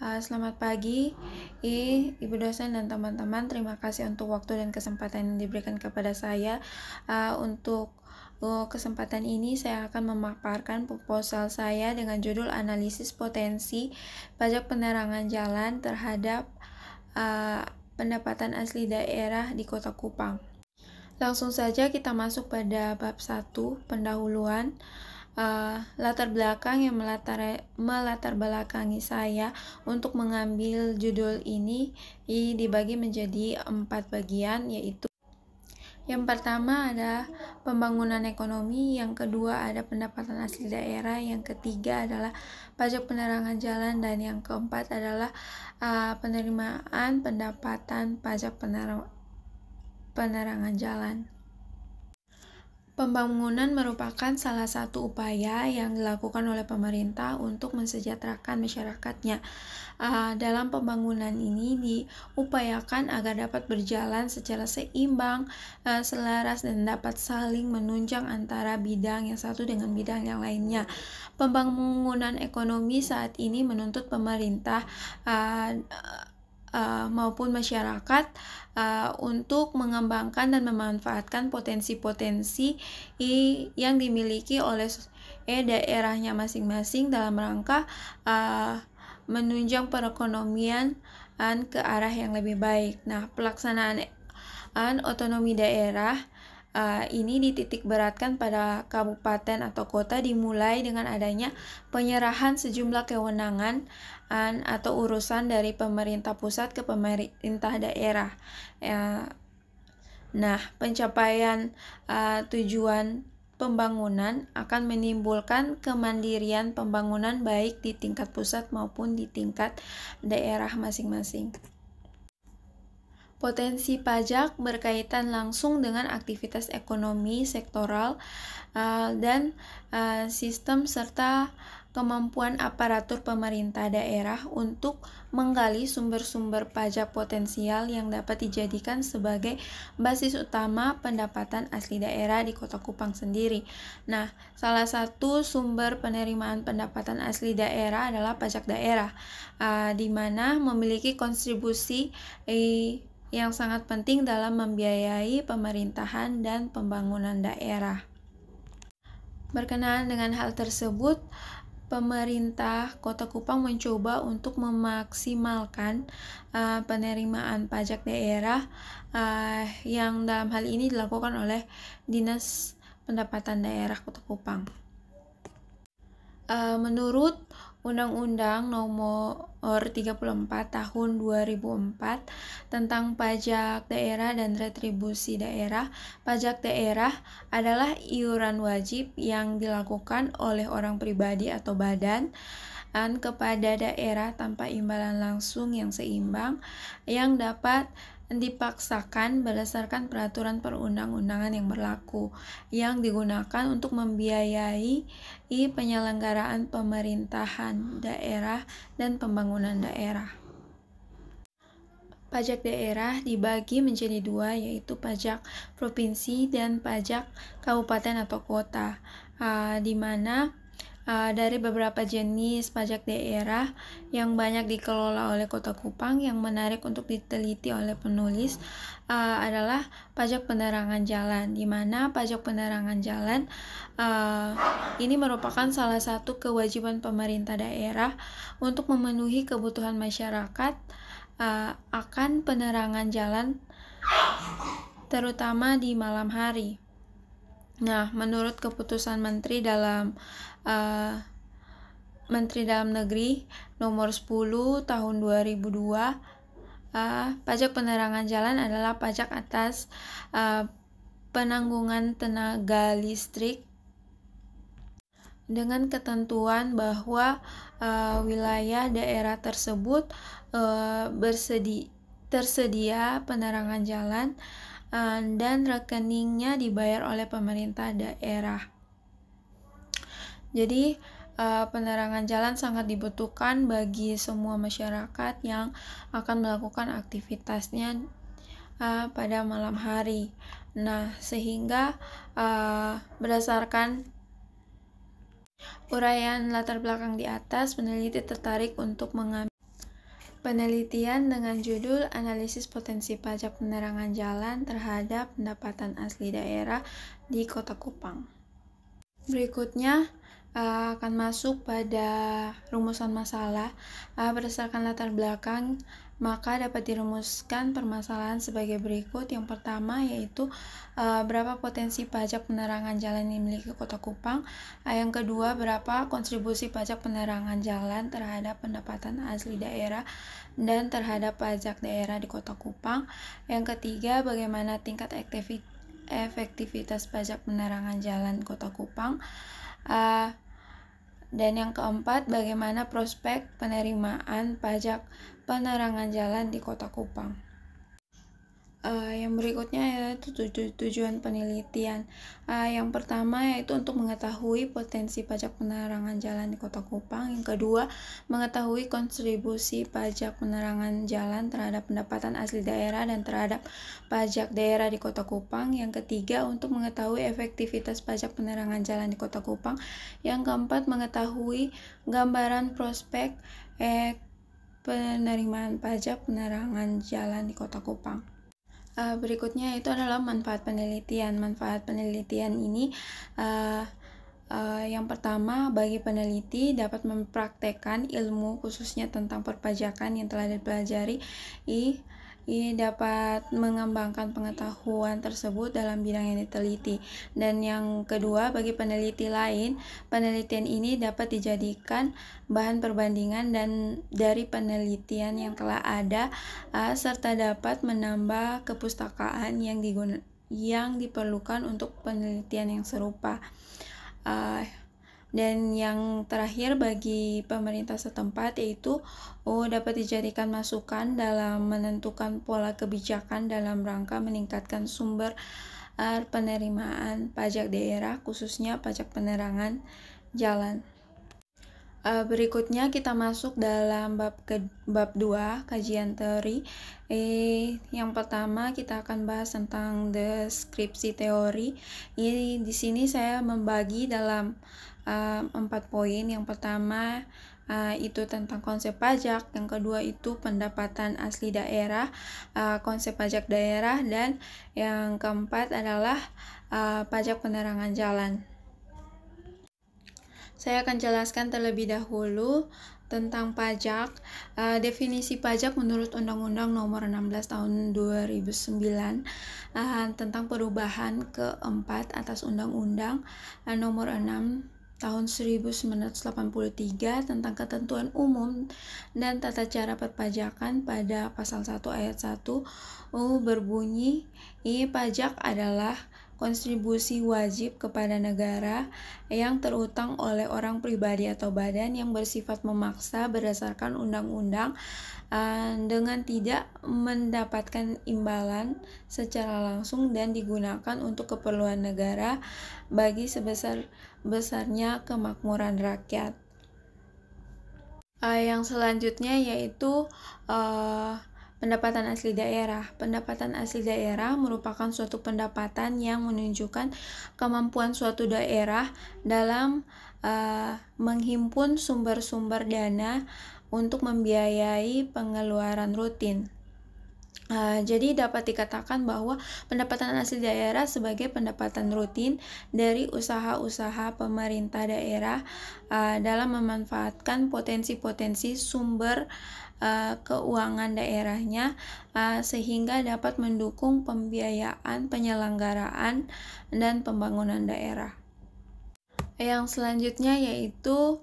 Selamat pagi, Ibu dosen dan teman-teman. Terima kasih untuk waktu dan kesempatan yang diberikan kepada saya. Untuk kesempatan ini saya akan memaparkan proposal saya dengan judul analisis potensi pajak penerangan jalan terhadap pendapatan asli daerah di Kota Kupang. Langsung saja kita masuk pada bab 1, pendahuluan. Latar belakang yang melatar belakangi saya untuk mengambil judul ini dibagi menjadi 4 bagian, yaitu yang pertama ada pembangunan ekonomi, yang kedua ada pendapatan asli daerah, yang ketiga adalah pajak penerangan jalan, dan yang keempat adalah penerimaan pendapatan pajak penerangan jalan. Pembangunan merupakan salah satu upaya yang dilakukan oleh pemerintah untuk mensejahterakan masyarakatnya. Dalam pembangunan ini diupayakan agar dapat berjalan secara seimbang, selaras, dan dapat saling menunjang antara bidang yang satu dengan bidang yang lainnya. Pembangunan ekonomi saat ini menuntut pemerintah maupun masyarakat untuk mengembangkan dan memanfaatkan potensi-potensi yang dimiliki oleh daerahnya masing-masing dalam rangka menunjang perekonomian ke arah yang lebih baik. Nah, pelaksanaan otonomi daerah ini dititik beratkan pada kabupaten atau kota dimulai dengan adanya penyerahan sejumlah kewenangan atau urusan dari pemerintah pusat ke pemerintah daerah. Nah, pencapaian tujuan pembangunan akan menimbulkan kemandirian pembangunan baik di tingkat pusat maupun di tingkat daerah masing-masing. Potensi pajak berkaitan langsung dengan aktivitas ekonomi sektoral dan sistem serta kemampuan aparatur pemerintah daerah untuk menggali sumber-sumber pajak potensial yang dapat dijadikan sebagai basis utama pendapatan asli daerah di Kota Kupang sendiri. Nah, salah satu sumber penerimaan pendapatan asli daerah adalah pajak daerah, di mana memiliki kontribusi yang sangat penting dalam membiayai pemerintahan dan pembangunan daerah. Berkenaan dengan hal tersebut, pemerintah Kota Kupang mencoba untuk memaksimalkan penerimaan pajak daerah yang dalam hal ini dilakukan oleh Dinas Pendapatan Daerah Kota Kupang. Menurut Undang-Undang Nomor 34 Tahun 2004 tentang Pajak Daerah dan Retribusi Daerah, pajak daerah adalah iuran wajib yang dilakukan oleh orang pribadi atau badan kepada daerah tanpa imbalan langsung yang seimbang yang dapat dipaksakan berdasarkan peraturan perundang-undangan yang berlaku yang digunakan untuk membiayai penyelenggaraan pemerintahan daerah dan pembangunan daerah. Pajak daerah dibagi menjadi 2, yaitu pajak provinsi dan pajak kabupaten atau kota, di mana dari beberapa jenis pajak daerah yang banyak dikelola oleh Kota Kupang yang menarik untuk diteliti oleh penulis adalah pajak penerangan jalan, di mana pajak penerangan jalan ini merupakan salah satu kewajiban pemerintah daerah untuk memenuhi kebutuhan masyarakat akan penerangan jalan, terutama di malam hari. Nah, menurut keputusan Menteri Dalam Negeri Nomor 10 Tahun 2002, pajak penerangan jalan adalah pajak atas penanggungan tenaga listrik dengan ketentuan bahwa wilayah daerah tersebut tersedia penerangan jalan dan rekeningnya dibayar oleh pemerintah daerah. Jadi penerangan jalan sangat dibutuhkan bagi semua masyarakat yang akan melakukan aktivitasnya pada malam hari. Nah, sehingga berdasarkan uraian latar belakang di atas, peneliti tertarik untuk mengambil Penelitian dengan judul Analisis Potensi Pajak Penerangan Jalan terhadap Pendapatan Asli Daerah di Kota Kupang. Berikutnya akan masuk pada rumusan masalah. Berdasarkan latar belakang, maka dapat dirumuskan permasalahan sebagai berikut. Yang pertama yaitu berapa potensi pajak penerangan jalan yang dimiliki Kota Kupang. Yang kedua, berapa kontribusi pajak penerangan jalan terhadap pendapatan asli daerah dan terhadap pajak daerah di Kota Kupang. Yang ketiga, bagaimana tingkat efektivitas pajak penerangan jalan Kota Kupang. Dan yang keempat, bagaimana prospek penerimaan pajak penerangan jalan di Kota Kupang. Yang berikutnya yaitu tujuan penelitian. Yang pertama yaitu untuk mengetahui potensi pajak penerangan jalan di Kota Kupang. Yang kedua, mengetahui kontribusi pajak penerangan jalan terhadap pendapatan asli daerah dan terhadap pajak daerah di Kota Kupang. Yang ketiga, untuk mengetahui efektivitas pajak penerangan jalan di Kota Kupang. Yang keempat, mengetahui gambaran prospek penerimaan pajak penerangan jalan di Kota Kupang. Berikutnya itu adalah manfaat penelitian. Manfaat penelitian ini yang pertama, bagi peneliti dapat mempraktekkan ilmu khususnya tentang perpajakan yang telah dipelajari. Dapat mengembangkan pengetahuan tersebut dalam bidang yang diteliti. Dan yang kedua, bagi peneliti lain, penelitian ini dapat dijadikan bahan perbandingan dan dari penelitian yang telah ada, serta dapat menambah kepustakaan yang diperlukan untuk penelitian yang serupa. Dan yang terakhir, bagi pemerintah setempat yaitu dapat dijadikan masukan dalam menentukan pola kebijakan dalam rangka meningkatkan sumber penerimaan pajak daerah, khususnya pajak penerangan jalan. Berikutnya kita masuk dalam bab 2, kajian teori. Yang pertama kita akan bahas tentang deskripsi teori. Di sini saya membagi dalam 4 poin. Yang pertama itu tentang konsep pajak, yang kedua itu pendapatan asli daerah, konsep pajak daerah, dan yang keempat adalah pajak penerangan jalan. Saya akan jelaskan terlebih dahulu tentang pajak. Definisi pajak menurut Undang-Undang Nomor 16 Tahun 2009 tentang perubahan keempat atas Undang-Undang Nomor 6 Tahun 1983 tentang ketentuan umum dan tata cara perpajakan pada pasal 1 ayat 1 berbunyi, pajak adalah kontribusi wajib kepada negara yang terutang oleh orang pribadi atau badan yang bersifat memaksa berdasarkan undang-undang dengan tidak mendapatkan imbalan secara langsung dan digunakan untuk keperluan negara bagi sebesar-besarnya kemakmuran rakyat. Yang selanjutnya yaitu pendapatan asli daerah. Pendapatan asli daerah merupakan suatu pendapatan yang menunjukkan kemampuan suatu daerah dalam menghimpun sumber-sumber dana untuk membiayai pengeluaran rutin. Jadi dapat dikatakan bahwa pendapatan asli daerah sebagai pendapatan rutin dari usaha-usaha pemerintah daerah dalam memanfaatkan potensi-potensi sumber keuangan daerahnya sehingga dapat mendukung pembiayaan, penyelenggaraan, dan pembangunan daerah. Yang selanjutnya yaitu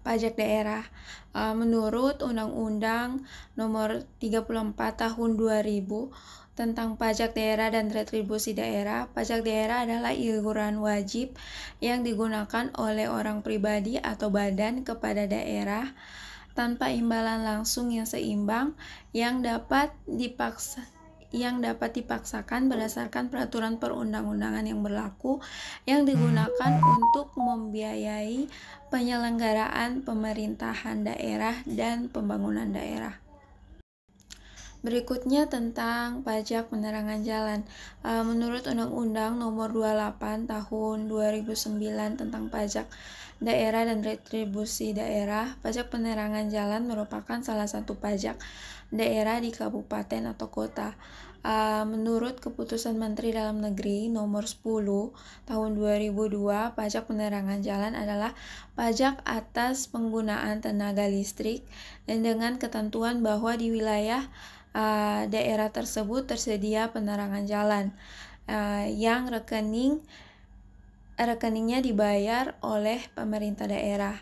pajak daerah. Menurut Undang-Undang Nomor 34 Tahun 2000 tentang pajak daerah dan retribusi daerah, pajak daerah adalah iuran wajib yang digunakan oleh orang pribadi atau badan kepada daerah tanpa imbalan langsung yang seimbang yang dapat dipaksakan berdasarkan peraturan perundang-undangan yang berlaku yang digunakan untuk membiayai penyelenggaraan pemerintahan daerah dan pembangunan daerah. Berikutnya tentang pajak penerangan jalan. Menurut Undang-Undang Nomor 28 Tahun 2009 tentang pajak daerah dan retribusi daerah. Pajak penerangan jalan merupakan salah satu pajak daerah di kabupaten atau kota. Menurut Keputusan Menteri Dalam Negeri Nomor 10 Tahun 2002, pajak penerangan jalan adalah pajak atas penggunaan tenaga listrik dan dengan ketentuan bahwa di wilayah daerah tersebut tersedia penerangan jalan yang rekeningnya dibayar oleh pemerintah daerah.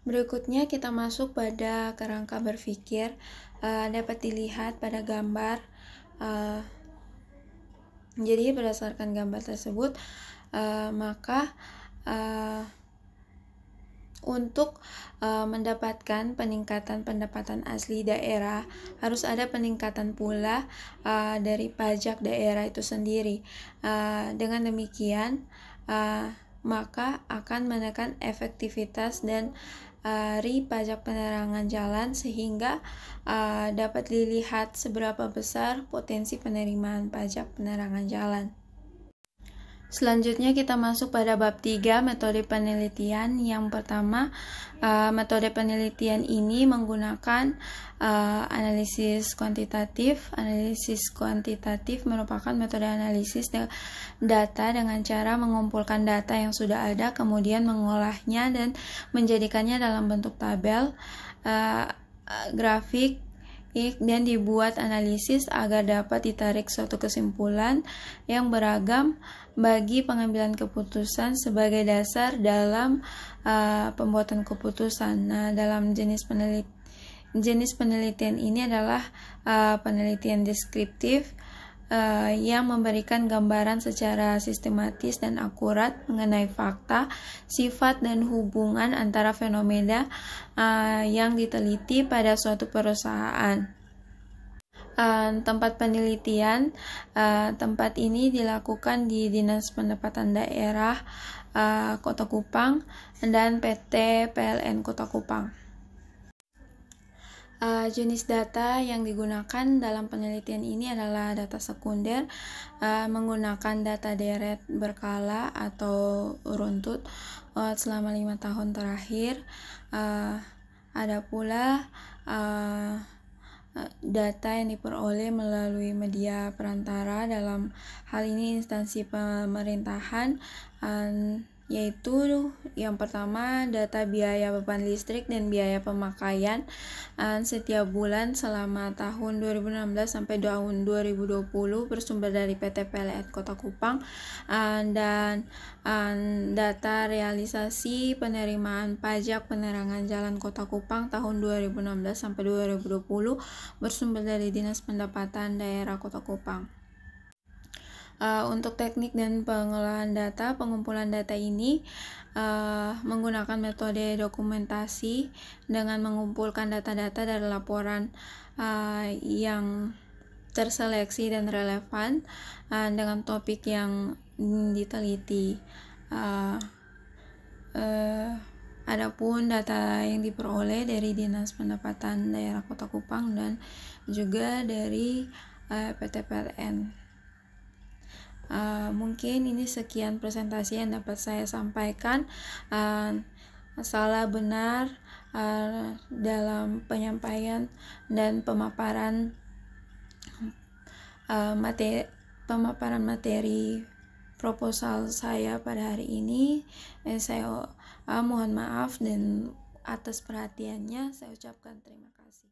Berikutnya kita masuk pada kerangka berpikir, dapat dilihat pada gambar. Jadi berdasarkan gambar tersebut, maka untuk mendapatkan peningkatan pendapatan asli daerah, harus ada peningkatan pula dari pajak daerah itu sendiri. Dengan demikian, maka akan menekan efektivitas dan pajak penerangan jalan sehingga dapat dilihat seberapa besar potensi penerimaan pajak penerangan jalan. Selanjutnya kita masuk pada bab 3, metode penelitian. Yang pertama, metode penelitian ini menggunakan analisis kuantitatif. Analisis kuantitatif merupakan metode analisis data dengan cara mengumpulkan data yang sudah ada, kemudian mengolahnya dan menjadikannya dalam bentuk tabel, grafik, dan dibuat analisis agar dapat ditarik suatu kesimpulan yang beragam bagi pengambilan keputusan sebagai dasar dalam pembuatan keputusan. Nah, dalam jenis penelitian ini adalah penelitian deskriptif yang memberikan gambaran secara sistematis dan akurat mengenai fakta, sifat, dan hubungan antara fenomena yang diteliti pada suatu perusahaan. Tempat penelitian, tempat ini dilakukan di Dinas Pendapatan Daerah Kota Kupang dan PT PLN Kota Kupang. Jenis data yang digunakan dalam penelitian ini adalah data sekunder, menggunakan data deret berkala atau runtut selama 5 tahun terakhir. Ada pula data yang diperoleh melalui media perantara, dalam hal ini instansi pemerintahan, yaitu yang pertama data biaya beban listrik dan biaya pemakaian setiap bulan selama tahun 2016 sampai tahun 2020 bersumber dari PT PLN Kota Kupang, dan data realisasi penerimaan pajak penerangan jalan Kota Kupang tahun 2016 sampai 2020 bersumber dari Dinas Pendapatan Daerah Kota Kupang. Untuk teknik dan pengolahan data, pengumpulan data ini menggunakan metode dokumentasi dengan mengumpulkan data-data dari laporan yang terseleksi dan relevan dengan topik yang diteliti. Adapun data yang diperoleh dari Dinas Pendapatan Daerah Kota Kupang dan juga dari PT PLN. Mungkin ini sekian presentasi yang dapat saya sampaikan. Salah benar dalam penyampaian dan pemaparan materi proposal saya pada hari ini. Saya mohon maaf dan atas perhatiannya saya ucapkan terima kasih.